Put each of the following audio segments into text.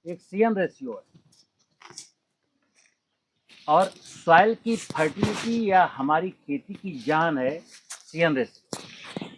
एक CN ratio है, और सॉइल की फर्टिलिटी या हमारी खेती की जान है CN रेशियो।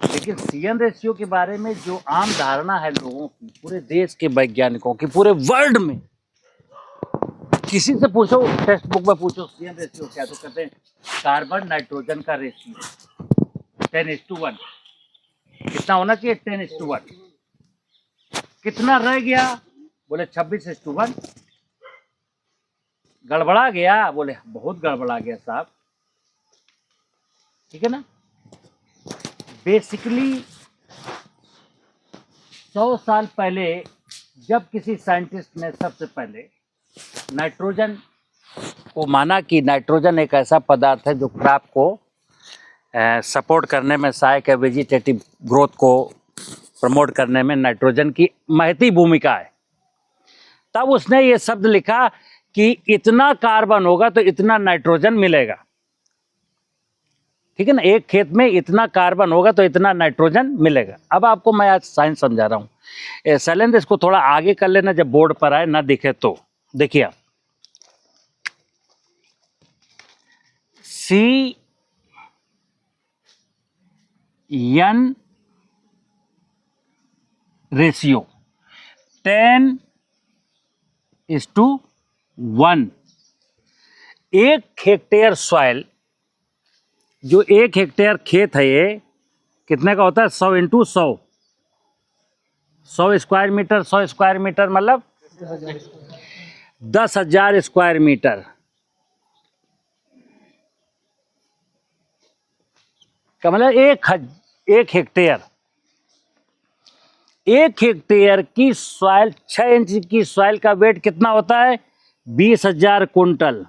लेकिन CN रेशियो के बारे में जो आम धारणा है लोगों की, पूरे देश के वैज्ञानिकों की, पूरे वर्ल्ड में, किसी से पूछो, टेक्स्ट बुक में पूछो CN रेशियो क्या, तो कहते हैं कार्बन नाइट्रोजन का रेशियो 10:1। कितना होना चाहिए? 10:1। कितना रह गया? बोले 26:1। गड़बड़ा गया? बोले बहुत गड़बड़ा गया साहब। ठीक है ना। बेसिकली 100 साल पहले जब किसी साइंटिस्ट ने सबसे पहले नाइट्रोजन को माना कि नाइट्रोजन एक ऐसा पदार्थ है जो क्रॉप को सपोर्ट करने में सहायक है, वेजिटेटिव ग्रोथ को प्रमोट करने में नाइट्रोजन की महती भूमिका है, तब उसने ये शब्द लिखा कि इतना कार्बन होगा तो इतना नाइट्रोजन मिलेगा। ठीक है ना। एक खेत में इतना कार्बन होगा तो इतना नाइट्रोजन मिलेगा। अब आपको मैं आज साइंस समझा रहा हूँ। शैलेंद्र इसको थोड़ा आगे कर लेना, जब बोर्ड पर आए ना दिखे तो। देखिए आप, CN रेशियो 10:1। एक हेक्टेयर सॉइल, जो एक हेक्टेयर खेत है, ये कितने का होता है? 100 × 100, 100 स्क्वायर मीटर। 100 स्क्वायर मीटर मतलब 10,000 स्क्वायर मीटर का मतलब एक हेक्टेयर। एक हेक्टेयर की सॉइल, 6 इंच की सॉइल का वेट कितना होता है? 20,000 कुंटल।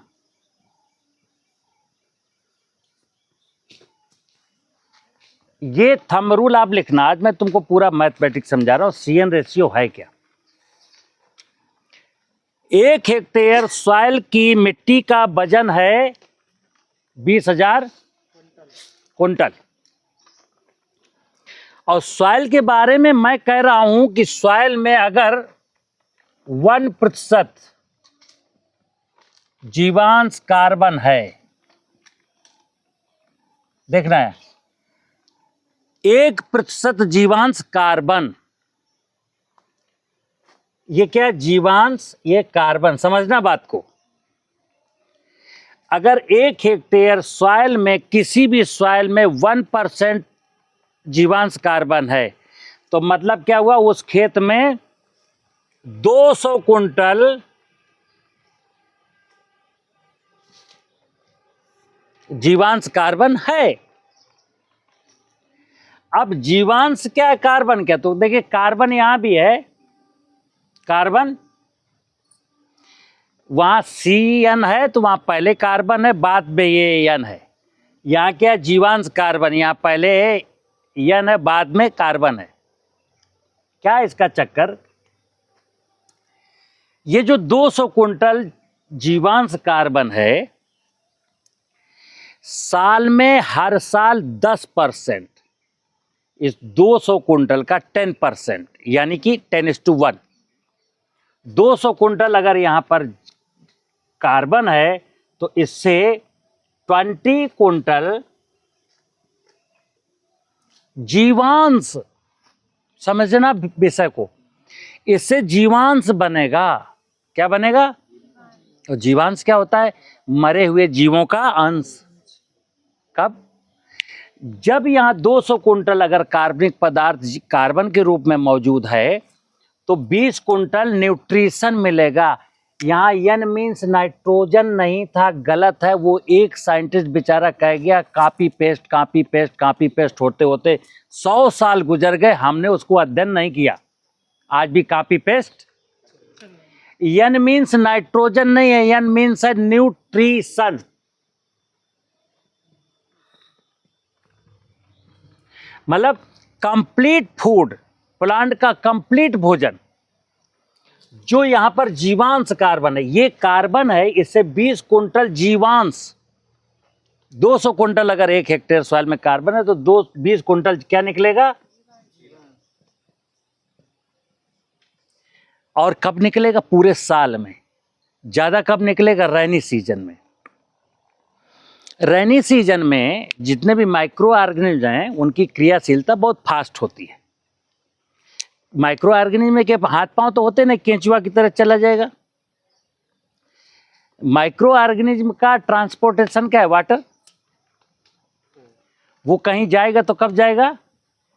ये थंब रूल आप लिखना। आज मैं तुमको पूरा मैथमेटिक्स समझा रहा हूं। CN रेशियो है क्या? एक हेक्टेयर सॉइल की मिट्टी का वजन है 20,000 कुंटल। और सॉइल के बारे में मैं कह रहा हूं कि सॉइल में अगर 1% जीवांश कार्बन है, देखना है, 1% जीवांश कार्बन, ये क्या? जीवांश, ये कार्बन। समझना बात को। अगर एक हेक्टेयर सॉइल में, किसी भी सॉइल में 1% जीवांश कार्बन है, तो मतलब क्या हुआ? उस खेत में 200 कुंटल जीवांश कार्बन है। अब जीवांश क्या है, कार्बन क्या? तो देखिए, कार्बन यहां भी है, कार्बन वहां CN है, तो वहां पहले कार्बन है, बाद में ये N है। यहां क्या? जीवांश कार्बन, यहां पहले N है, बाद में कार्बन है। क्या इसका चक्कर? ये जो 200 कुंटल जीवांश कार्बन है, साल में हर साल 10%, इस 200 कुंटल का 10%, यानी कि 10:1। 200 कुंटल अगर यहां पर कार्बन है, तो इससे 20 कुंटल जीवांश, समझना विषय को, इससे जीवांश बनेगा। क्या बनेगा? और जीवांश क्या होता है? मरे हुए जीवों का अंश। कब? जब यहां 200 कुंटल अगर कार्बनिक पदार्थ कार्बन के रूप में मौजूद है, तो 20 कुंटल न्यूट्रिशन मिलेगा। यहाँ N मीन्स नाइट्रोजन नहीं था, गलत है। वो एक साइंटिस्ट बेचारा कह गया, copy paste copy paste copy paste होते होते 100 साल गुजर गए, हमने उसको अध्ययन नहीं किया। आज भी copy paste. N means nitrogen नहीं है, N मीन्स है न्यूट्रिशन। मतलब कंप्लीट फूड, प्लांट का कंप्लीट भोजन। जो यहां पर जीवांश कार्बन है, ये कार्बन है, इससे 20 कुंटल जीवांश। 200 कुंटल अगर एक हेक्टेयर सॉइल में कार्बन है, तो 20 कुंटल क्या निकलेगा? और कब निकलेगा? पूरे साल में। ज़्यादा कब निकलेगा? रेनी सीजन में। रेनी सीजन में जितने भी माइक्रो ऑर्गेनिज्म हैं उनकी क्रियाशीलता बहुत फास्ट होती है। माइक्रो ऑर्गेनिज्म के हाथ पांव तो होते ना, केंचुआ की तरह चला जाएगा। माइक्रो ऑर्गेनिज्म का ट्रांसपोर्टेशन क्या है? वाटर। वो कहीं जाएगा तो कब जाएगा?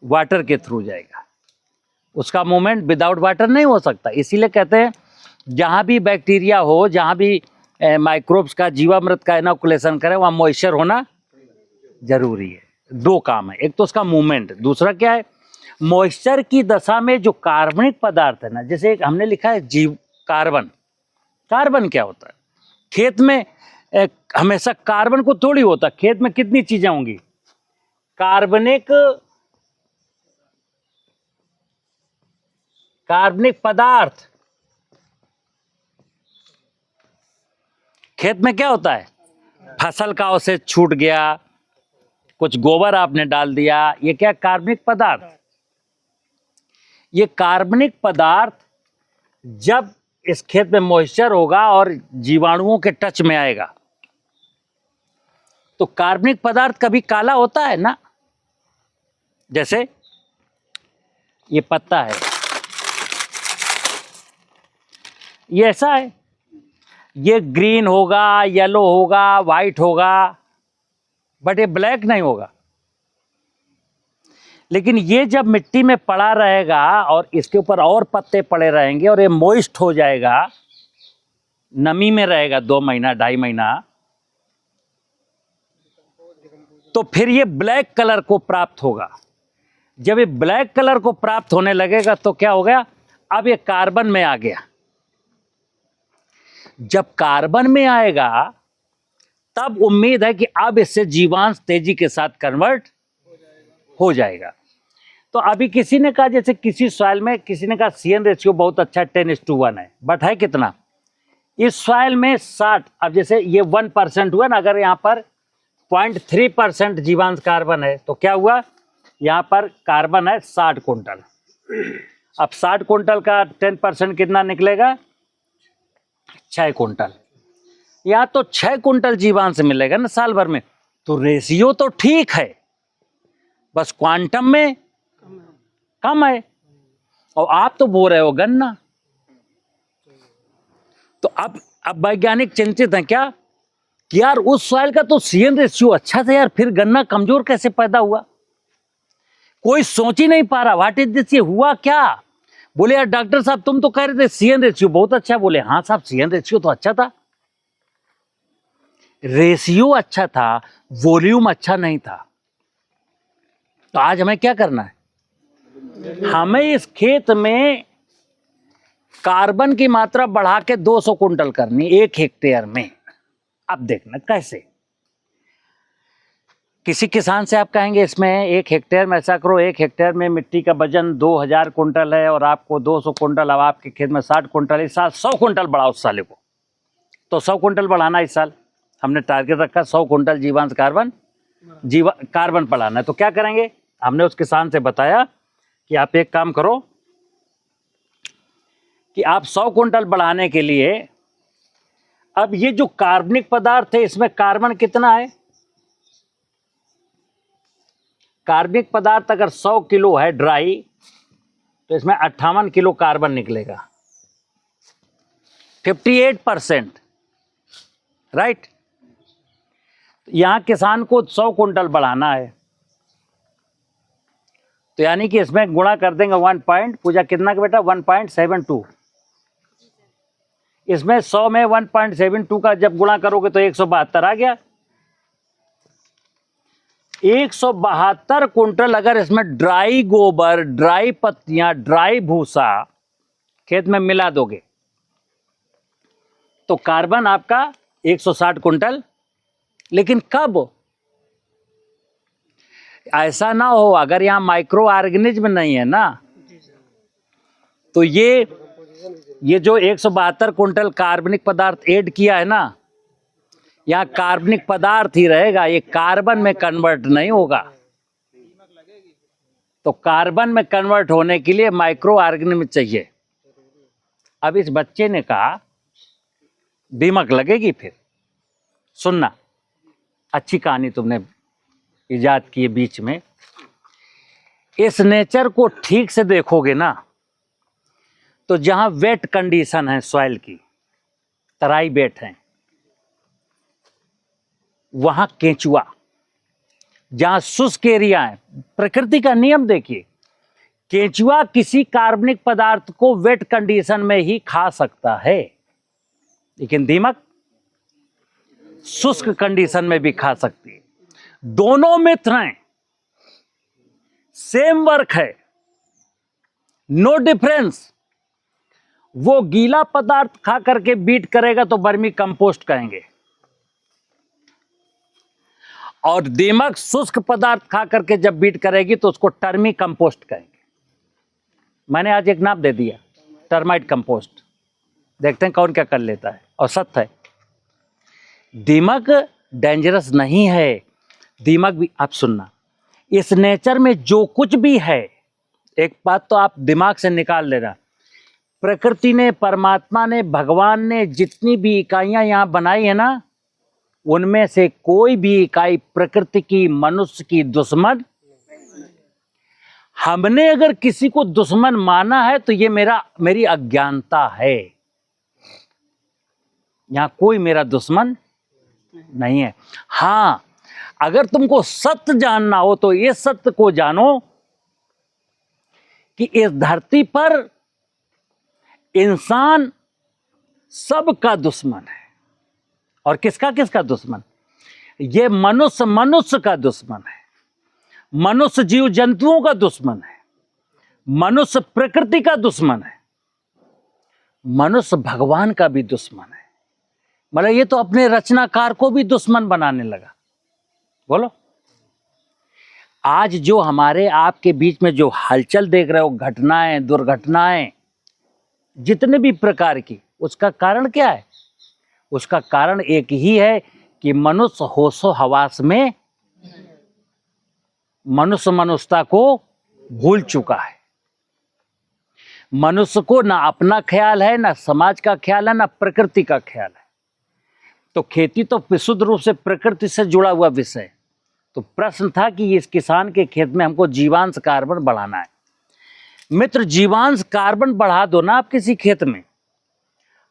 वाटर के थ्रू जाएगा। उसका मूवमेंट विदाउट वाटर नहीं हो सकता। इसीलिए कहते हैं जहां भी बैक्टीरिया हो, जहां भी माइक्रोब्स का जीवामृत का इनोकुलेशन करें, वहां मॉइस्चर होना जरूरी है। दो काम है, एक तो उसका मूवमेंट, दूसरा क्या है? मॉइस्चर की दशा में जो कार्बनिक पदार्थ है ना, जैसे एक हमने लिखा है जीव कार्बन। कार्बन क्या होता है? खेत में हमेशा कार्बन को थोड़ी होता। खेत में कितनी चीजें होंगी? कार्बनिक पदार्थ। खेत में क्या होता है? फसल का अवशेष छूट गया, कुछ गोबर आपने डाल दिया, ये क्या? कार्बनिक पदार्थ। ये कार्बनिक पदार्थ जब इस खेत में मॉइस्चर होगा और जीवाणुओं के टच में आएगा तो कार्बनिक पदार्थ कभी काला होता है ना? जैसे ये पत्ता है, ये ऐसा है, ये ग्रीन होगा, येलो होगा, वाइट होगा, बट ये ब्लैक नहीं होगा। लेकिन ये जब मिट्टी में पड़ा रहेगा और इसके ऊपर और पत्ते पड़े रहेंगे और ये मॉइस्ट हो जाएगा, नमी में रहेगा 2 महीना 2.5 महीना, तो फिर ये ब्लैक कलर को प्राप्त होगा। जब ये ब्लैक कलर को प्राप्त होने लगेगा तो क्या हो गया? अब ये कार्बन में आ गया। जब कार्बन में आएगा तब उम्मीद है कि अब इससे जीवांश तेजी के साथ कन्वर्ट हो जाएगा। तो अभी किसी ने कहा, जैसे किसी सॉइल में किसी ने कहा CN रेशियो बहुत अच्छा 10:1 है, बट है कितना? इस सॉइल में 60। अब जैसे ये 1% हुआ ना, अगर यहाँ पर 0.3% जीवांश कार्बन है तो क्या हुआ? यहाँ पर कार्बन है 60 कुंटल। अब 60 कुंटल का 10% कितना निकलेगा? 6 कुंटल। या तो 6 कुंटल जीवांश मिलेगा ना साल भर में। तो रेशियो तो ठीक है, बस क्वांटम में कम है। और आप तो बोल रहे हो गन्ना। तो अब वैज्ञानिक चिंतित हैं क्या कि यार उस सॉइल का तो CN रेशियो अच्छा था यार, फिर गन्ना कमजोर कैसे पैदा हुआ? कोई सोच ही नहीं पा रहा। What is this? ये हुआ क्या? बोले यार डॉक्टर साहब तुम तो कह रहे थे CN रेशियो बहुत अच्छा। बोले हाँ साहब, CN रेशियो तो अच्छा था, रेशियो अच्छा था, वॉल्यूम अच्छा नहीं था। तो आज हमें क्या करना है? हमें इस खेत में कार्बन की मात्रा बढ़ा के 200 कुंटल करनी 1 हेक्टेयर में। अब देखना कैसे। किसी किसान से आप कहेंगे इसमें 1 हेक्टेयर में ऐसा करो, 1 हेक्टेयर में मिट्टी का वजन 2000 कुंटल है और आपको 200 कुंटल, अब आपके खेत में 60 कुंटल, इस साल 100 कुंटल बढ़ाओ उस साले को। तो 100 कुंटल बढ़ाना इस साल हमने टारगेट रखा, 100 कुंटल जीवांश कार्बन बढ़ाना है। तो क्या करेंगे? हमने उस किसान से बताया कि आप एक काम करो कि आप 100 कुंटल बढ़ाने के लिए, अब ये जो कार्बनिक पदार्थ है इसमें कार्बन कितना है? कार्बनिक पदार्थ अगर 100 किलो है ड्राई, तो इसमें 58 किलो कार्बन निकलेगा, 58%, राइट। यहां किसान को 100 कुंटल बढ़ाना है, तो यानी कि इसमें गुणा कर देंगे 1 पूजा कितना का बेटा? 1.72। इसमें 100 में 1.72 का जब गुणा करोगे तो 172 आ गया। 172 कुंटल अगर इसमें ड्राई गोबर, ड्राई पत्तियां, ड्राई भूसा खेत में मिला दोगे तो कार्बन आपका 160 कुंटल। लेकिन कब? ऐसा ना हो अगर यहां माइक्रो ऑर्गेनिज्म नहीं है ना, तो ये जो 172 कुंटल कार्बनिक पदार्थ ऐड किया है ना, यहाँ कार्बनिक पदार्थ ही रहेगा, ये कार्बन में कन्वर्ट नहीं होगा। तो कार्बन में कन्वर्ट होने के लिए माइक्रो ऑर्गेनिज्म चाहिए। अब इस बच्चे ने कहा दीमक लगेगी, फिर सुनना, अच्छी कहानी तुमने इजाद की है बीच में। इस नेचर को ठीक से देखोगे ना तो जहां वेट कंडीशन है सॉइल की, तराई बेट है, वहां केंचुआ, जहां शुष्क एरिया है, प्रकृति का नियम देखिए, केंचुआ किसी कार्बनिक पदार्थ को वेट कंडीशन में ही खा सकता है, लेकिन दीमक शुष्क कंडीशन में भी खा सकती है। दोनों मित्र हैं, सेम वर्क है, नो डिफरेंस। वो गीला पदार्थ खा करके बीट करेगा तो वर्मी कंपोस्ट कहेंगे, और दीमक शुष्क पदार्थ खा करके जब बीट करेगी तो उसको टर्मी कंपोस्ट कहेंगे। मैंने आज एक नाम दे दिया, टर्माइट कंपोस्ट। देखते हैं कौन क्या कर लेता है। और सत्य है, दीमक डेंजरस नहीं है। दीमक भी, आप सुनना, इस नेचर में जो कुछ भी है, एक बात तो आप दिमाग से निकाल लेना, प्रकृति ने, परमात्मा ने, भगवान ने जितनी भी इकाइयां यहां बनाई है ना, उनमें से कोई भी इकाई प्रकृति की, मनुष्य की दुश्मन। हमने अगर किसी को दुश्मन माना है तो ये मेरी अज्ञानता है। यहां कोई मेरा दुश्मन नहीं है। हां, अगर तुमको सत्य जानना हो तो ये सत्य को जानो कि इस धरती पर इंसान सबका दुश्मन है। और किसका किसका दुश्मन? ये मनुष्य का दुश्मन है, मनुष्य जीव जंतुओं का दुश्मन है, मनुष्य प्रकृति का दुश्मन है, मनुष्य भगवान का भी दुश्मन है। मतलब ये तो अपने रचनाकार को भी दुश्मन बनाने लगा। बोलो, आज जो हमारे आपके बीच में जो हलचल देख रहे हो, घटनाएं, दुर्घटनाएं, जितने भी प्रकार की, उसका कारण क्या है? उसका कारण एक ही है कि मनुष्य होशो हवास में मनुष्य मनुष्यता को भूल चुका है। मनुष्य को ना अपना ख्याल है, ना समाज का ख्याल है, ना प्रकृति का ख्याल है। तो खेती तो विशुद्ध रूप से प्रकृति से जुड़ा हुआ विषय है। तो प्रश्न था कि इस किसान के खेत में हमको जीवांश कार्बन बढ़ाना है। मित्र, जीवांश कार्बन बढ़ा दो ना आप किसी खेत में,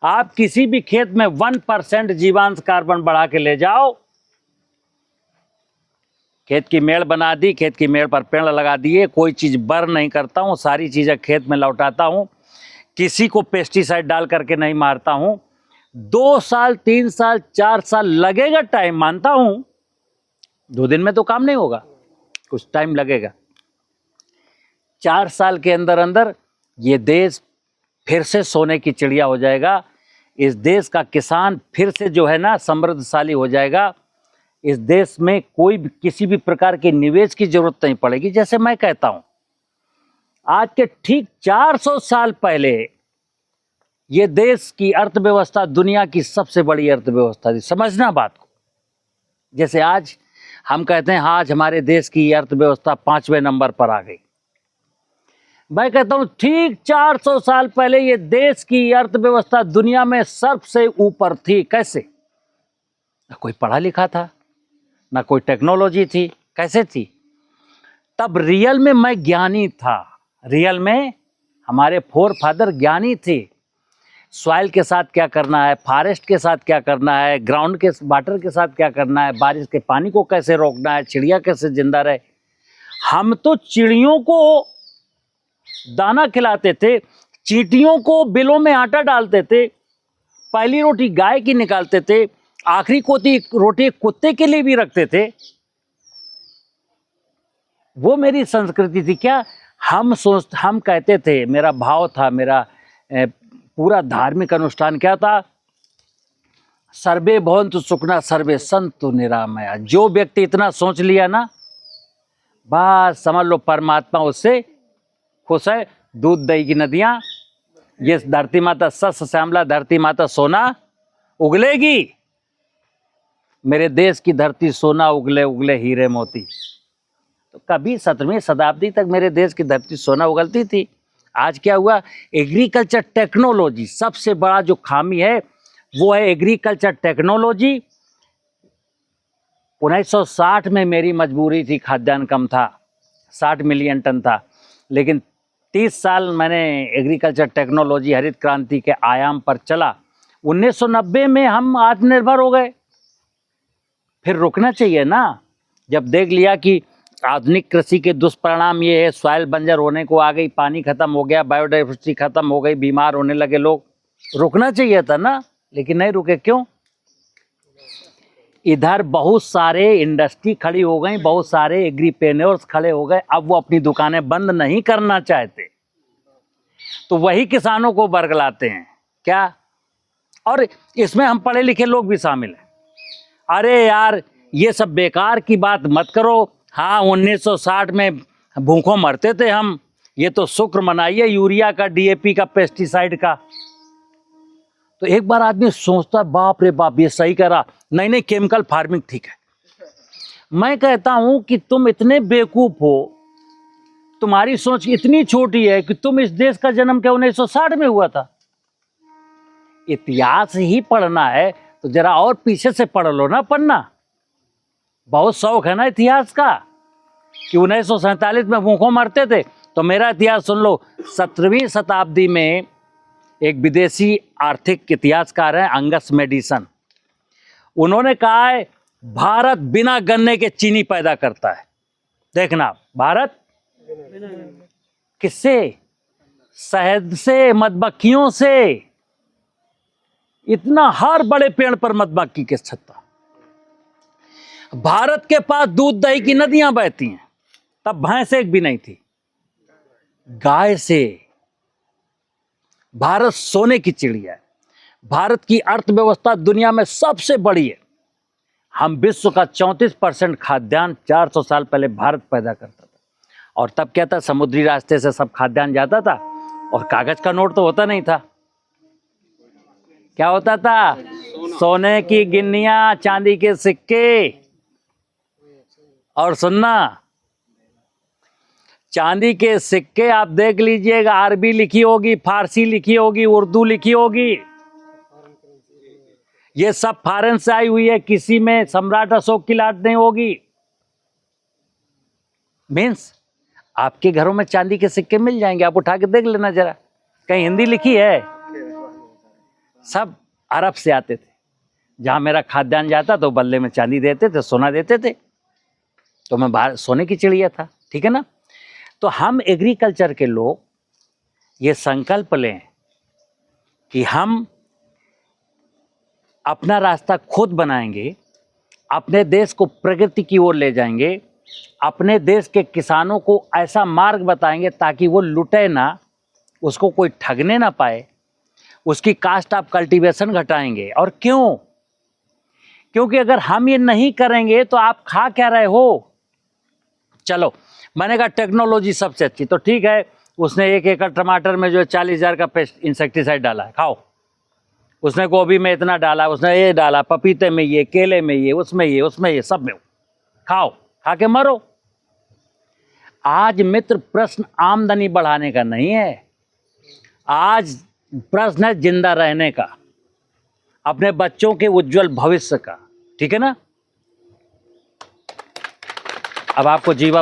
आप किसी भी खेत में 1% जीवांश कार्बन बढ़ा के ले जाओ, खेत की मेड़ बना दी, खेत की मेड़ पर पेड़ लगा दिए, कोई चीज बर्न नहीं करता हूं, सारी चीजें खेत में लौटाता हूं, किसी को पेस्टिसाइड डाल करके नहीं मारता हूं, 2 साल 3 साल 4 साल लगेगा टाइम, मानता हूं 2 दिन में तो काम नहीं होगा, कुछ टाइम लगेगा। 4 साल के अंदर अंदर ये देश फिर से सोने की चिड़िया हो जाएगा। इस देश का किसान फिर से जो है ना समृद्धशाली हो जाएगा। इस देश में कोई भी किसी भी प्रकार के निवेश की जरूरत नहीं पड़ेगी। जैसे मैं कहता हूं, आज के ठीक 400 साल पहले ये देश की अर्थव्यवस्था दुनिया की सबसे बड़ी अर्थव्यवस्था थी। समझना बात को। जैसे आज हम कहते हैं आज हमारे देश की अर्थव्यवस्था 5वें नंबर पर आ गई। मैं कहता हूं ठीक 400 साल पहले ये देश की अर्थव्यवस्था दुनिया में सबसे ऊपर थी। कैसे? ना कोई पढ़ा लिखा था, ना कोई टेक्नोलॉजी थी। कैसे थी? तब रियल में मैं ज्ञानी था, रियल में हमारे फोर फादर ज्ञानी थे। सॉइल के साथ क्या करना है, फॉरेस्ट के साथ क्या करना है, ग्राउंड के वाटर के साथ क्या करना है, बारिश के पानी को कैसे रोकना है, चिड़िया कैसे जिंदा रहे। हम तो चिड़ियों को दाना खिलाते थे, चींटियों को बिलों में आटा डालते थे, पहली रोटी गाय की निकालते थे, आखिरी रोटी कुत्ते के लिए भी रखते थे। वो मेरी संस्कृति थी। क्या हम कहते थे, मेरा भाव था, मेरा पूरा धार्मिक अनुष्ठान क्या था? सर्वे भवन्तु सुखिनः सर्वे सन्तु निरामया। जो व्यक्ति इतना सोच लिया ना, बस समझ लो परमात्मा उससे खुश है। दूध दही की नदियां, ये धरती माता सस श्यामला, धरती माता सोना उगलेगी। मेरे देश की धरती सोना उगले उगले हीरे मोती। तो कभी 17वीं शताब्दी तक मेरे देश की धरती सोना उगलती थी। आज क्या हुआ, एग्रीकल्चर टेक्नोलॉजी, सबसे बड़ा जो खामी है वो है एग्रीकल्चर टेक्नोलॉजी। 1960 में मेरी मजबूरी थी, खाद्यान्न कम था, 60 मिलियन टन था, लेकिन 30 साल मैंने एग्रीकल्चर टेक्नोलॉजी हरित क्रांति के आयाम पर चला। 1990 में हम आत्मनिर्भर हो गए। फिर रुकना चाहिए ना, जब देख लिया कि आधुनिक कृषि के दुष्परिणाम ये है, सॉइल बंजर होने को आ गई, पानी खत्म हो गया, बायोडाइवर्सिटी खत्म हो गई, बीमार होने लगे लोग, रुकना चाहिए था ना, लेकिन नहीं रुके। क्यों? इधर बहुत सारे इंडस्ट्री खड़ी हो गई, बहुत सारे एग्रीप्रेन्योर्स खड़े हो गए, अब वो अपनी दुकानें बंद नहीं करना चाहते, तो वही किसानों को बरगलाते हैं क्या? और इसमें हम पढ़े लिखे लोग भी शामिल हैं। अरे यार, ये सब बेकार की बात मत करो। हाँ, 1960 में भूखों मरते थे हम, ये तो शुक्र मनाइए यूरिया का, डीएपी का, पेस्टिसाइड का। तो एक बार आदमी सोचता, बाप रे बाप, ये सही करा, नहीं नहीं, केमिकल फार्मिंग ठीक है। मैं कहता हूं कि तुम इतने बेवकूफ हो, तुम्हारी सोच इतनी छोटी है कि तुम इस देश का जन्म क्या 1960 में हुआ था? इतिहास ही पढ़ना है तो जरा और पीछे से पढ़ लो ना पन्ना। बहुत शौक है ना इतिहास का कि 1947 में भूखों मरते थे, तो मेरा इतिहास सुन लो। 17वीं शताब्दी में एक विदेशी आर्थिक इतिहासकार है अंगस मैडिसन, उन्होंने कहा है भारत बिना गन्ने के चीनी पैदा करता है। देखना, भारत किससे? शहद से, मधुमक्खियों से। इतना हर बड़े पेड़ पर मधुमक्खी के छत्ता। भारत के पास दूध दही की नदियां बहती हैं, तब भैंस एक भी नहीं थी, गाय से। भारत सोने की चिड़िया है। भारत की अर्थव्यवस्था दुनिया में सबसे बड़ी है। हम विश्व का 34% खाद्यान्न 400 साल पहले भारत पैदा करता था। और तब क्या था, समुद्री रास्ते से सब खाद्यान्न जाता था और कागज का नोट तो होता नहीं था। क्या होता था? सोने की गिन्नियां, चांदी के सिक्के। और सुनना, चांदी के सिक्के आप देख लीजिएगा, अरबी लिखी होगी, फारसी लिखी होगी, उर्दू लिखी होगी, ये सब फॉरेन से आई हुई है, किसी में सम्राट अशोक की लाट नहीं होगी। मीन्स आपके घरों में चांदी के सिक्के मिल जाएंगे, आप उठा के देख लेना जरा, कहीं हिंदी लिखी है? सब अरब से आते थे। जहां मेरा खाद्यान्न जाता तो बदले में चांदी देते थे, सोना देते थे, तो मैं बाहर सोने की चिड़िया था। ठीक है ना? तो हम एग्रीकल्चर के लोग ये संकल्प लें कि हम अपना रास्ता खुद बनाएंगे, अपने देश को प्रगति की ओर ले जाएंगे, अपने देश के किसानों को ऐसा मार्ग बताएंगे ताकि वो लुटे ना, उसको कोई ठगने ना पाए, उसकी कास्ट ऑफ कल्टीवेशन घटाएंगे। और क्यों? क्योंकि अगर हम ये नहीं करेंगे तो आप खा क्या रहे हो? चलो, मैंने कहा टेक्नोलॉजी सबसे अच्छी, तो ठीक है, उसने 1 एकड़ टमाटर में जो 40,000 का पेस्ट इंसेक्टिसाइड डाला है, खाओ। उसने गोभी में इतना डाला, उसने ये डाला, पपीते में ये, केले में ये, उसमें ये, सब में खाओ, खा के मरो। आज मित्र, प्रश्न आमदनी बढ़ाने का नहीं है, आज प्रश्न है जिंदा रहने का, अपने बच्चों के उज्जवल भविष्य का। ठीक है ना? अब आपको जीवन